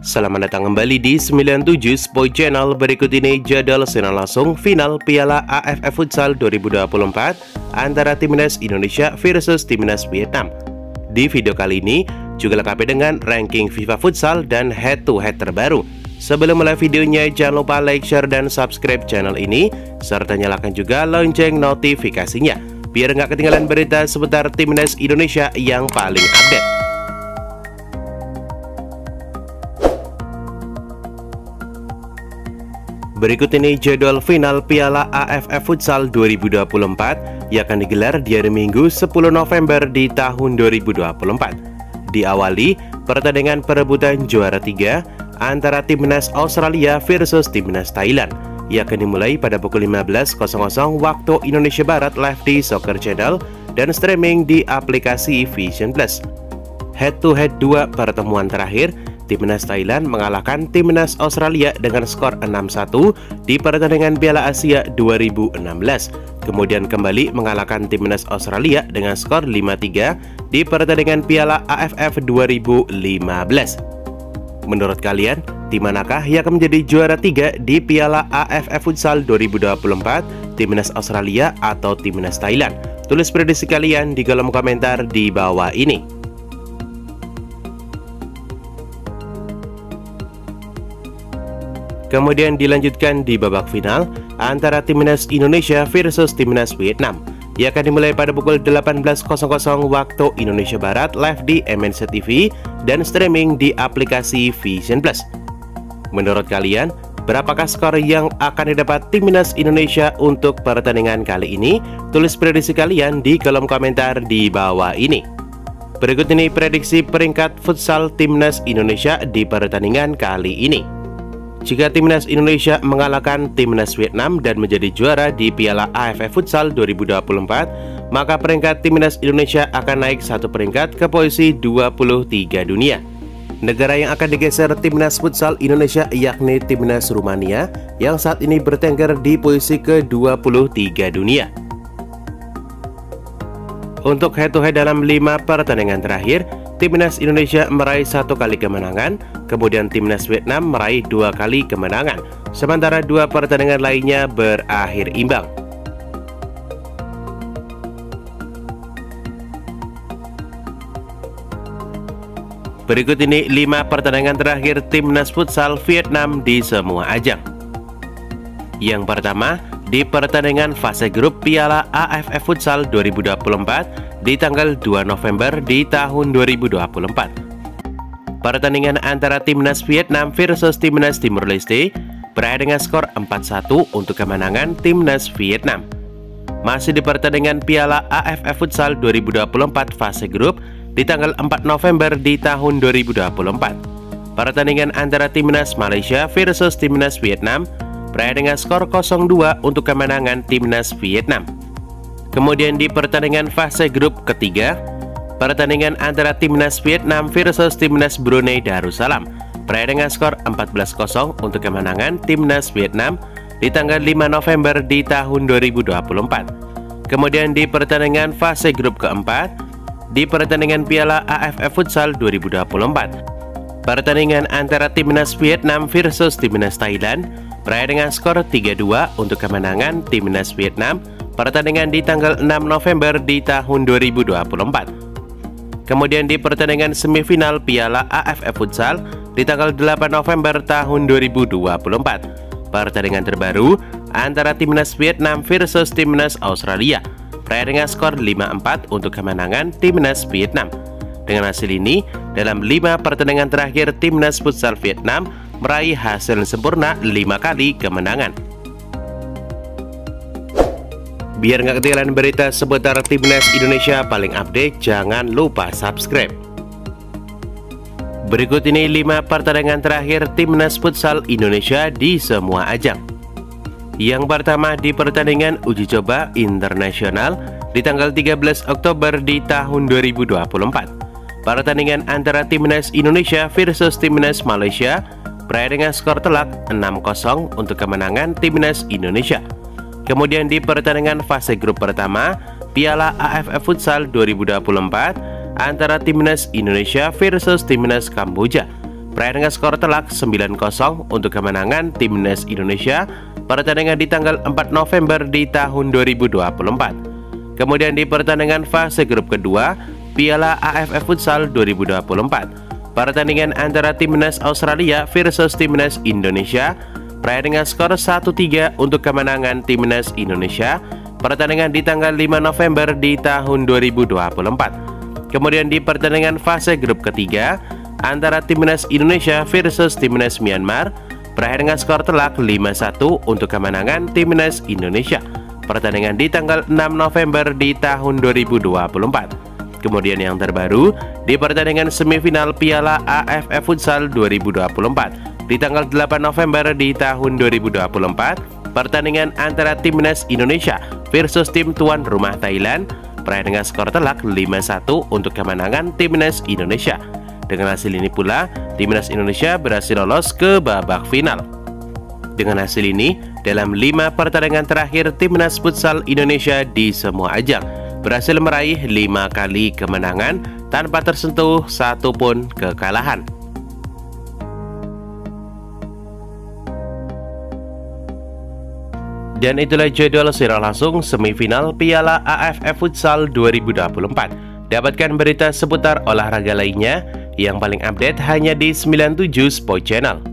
Selamat datang kembali di 97 Sport Channel. Berikut ini jadwal secara langsung final Piala AFF Futsal 2024 antara Timnas Indonesia versus Timnas Vietnam. Di video kali ini juga lengkap dengan ranking FIFA Futsal dan head-to-head terbaru. Sebelum mulai videonya, jangan lupa like, share, dan subscribe channel ini, serta nyalakan juga lonceng notifikasinya, biar nggak ketinggalan berita seputar Timnas Indonesia yang paling update. Berikut ini jadwal final Piala AFF Futsal 2024 yang akan digelar di hari Minggu 10 November di tahun 2024. Diawali pertandingan perebutan juara 3 antara Timnas Australia versus Timnas Thailand yang akan dimulai pada pukul 15.00 waktu Indonesia Barat live di Soccer Channel dan streaming di aplikasi Vision Plus. Head-to-head 2 pertemuan terakhir, Timnas Thailand mengalahkan Timnas Australia dengan skor 6-1 di pertandingan Piala Asia 2016. Kemudian kembali mengalahkan Timnas Australia dengan skor 5-3 di pertandingan Piala AFF 2015. Menurut kalian, tim manakah yang akan menjadi juara 3 di Piala AFF Futsal 2024? Timnas Australia atau Timnas Thailand? Tulis prediksi kalian di kolom komentar di bawah ini. Kemudian dilanjutkan di babak final antara Timnas Indonesia versus Timnas Vietnam yang akan dimulai pada pukul 18.00 waktu Indonesia Barat live di MNC TV dan streaming di aplikasi Vision Plus. Menurut kalian, berapakah skor yang akan didapat Timnas Indonesia untuk pertandingan kali ini? Tulis prediksi kalian di kolom komentar di bawah ini. Berikut ini prediksi peringkat futsal Timnas Indonesia di pertandingan kali ini. Jika Timnas Indonesia mengalahkan Timnas Vietnam dan menjadi juara di Piala AFF Futsal 2024, maka peringkat Timnas Indonesia akan naik satu peringkat ke posisi 23 dunia. Negara yang akan digeser Timnas Futsal Indonesia yakni Timnas Rumania yang saat ini bertengger di posisi ke-23 dunia. Untuk head-to-head dalam 5 pertandingan terakhir, Timnas Indonesia meraih 1 kali kemenangan, kemudian Timnas Vietnam meraih 2 kali kemenangan, sementara 2 pertandingan lainnya berakhir imbang. Berikut ini 5 pertandingan terakhir Timnas Futsal Vietnam di semua ajang. Yang pertama, di pertandingan fase grup Piala AFF Futsal 2024 di tanggal 2 November di tahun 2024. Pertandingan antara Timnas Vietnam versus Timnas Timur Leste berakhir dengan skor 4-1 untuk kemenangan Timnas Vietnam. Masih di pertandingan Piala AFF Futsal 2024 fase grup di tanggal 4 November di tahun 2024. Pertandingan antara Timnas Malaysia versus Timnas Vietnam berakhir dengan skor 0-2 untuk kemenangan Timnas Vietnam. Kemudian di pertandingan fase grup ketiga, pertandingan antara Timnas Vietnam versus Timnas Brunei Darussalam berakhir dengan skor 14-0 untuk kemenangan Timnas Vietnam di tanggal 5 November di tahun 2024. Kemudian di pertandingan fase grup keempat, di pertandingan Piala AFF Futsal 2024, pertandingan antara Timnas Vietnam versus Timnas Thailand berakhir dengan skor 3-2 untuk kemenangan Timnas Vietnam. Pertandingan di tanggal 6 November di tahun 2024. Kemudian di pertandingan semifinal Piala AFF Futsal di tanggal 8 November tahun 2024. Pertandingan terbaru antara Timnas Vietnam versus Timnas Australia berakhir dengan skor 5-4 untuk kemenangan Timnas Vietnam. Dengan hasil ini, dalam 5 pertandingan terakhir Timnas Futsal Vietnam meraih hasil sempurna 5 kali kemenangan. Biar nggak ketinggalan berita seputar Timnas Indonesia paling update, jangan lupa subscribe. Berikut ini 5 pertandingan terakhir Timnas Futsal Indonesia di semua ajang. Yang pertama di pertandingan uji coba internasional di tanggal 13 Oktober di tahun 2024. Pertandingan antara Timnas Indonesia versus Timnas Malaysia berakhir dengan skor telak 6-0 untuk kemenangan Timnas Indonesia. Kemudian di pertandingan fase grup pertama Piala AFF Futsal 2024 antara Timnas Indonesia versus Timnas Kamboja berakhir dengan skor telak 9-0 untuk kemenangan Timnas Indonesia pertandingan di tanggal 4 November di tahun 2024. Kemudian di pertandingan fase grup kedua Piala AFF Futsal 2024, pertandingan antara Timnas Australia versus Timnas Indonesia berakhir dengan skor 1-3 untuk kemenangan Timnas Indonesia pertandingan di tanggal 5 November di tahun 2024. Kemudian di pertandingan fase grup ketiga antara Timnas Indonesia versus Timnas Myanmar berakhir dengan skor telak 5-1 untuk kemenangan Timnas Indonesia pertandingan di tanggal 6 November di tahun 2024. Kemudian yang terbaru di pertandingan semifinal Piala AFF Futsal 2024 di tanggal 8 November di tahun 2024, pertandingan antara Timnas Indonesia versus tim tuan rumah Thailand berakhir dengan skor telak 5-1 untuk kemenangan Timnas Indonesia. Dengan hasil ini pula, Timnas Indonesia berhasil lolos ke babak final. Dengan hasil ini, dalam 5 pertandingan terakhir Timnas Futsal Indonesia di semua ajang berhasil meraih 5 kali kemenangan tanpa tersentuh satupun kekalahan. Dan itulah jadwal secara langsung semifinal Piala AFF Futsal 2024. Dapatkan berita seputar olahraga lainnya yang paling update hanya di 97 Sport Channel.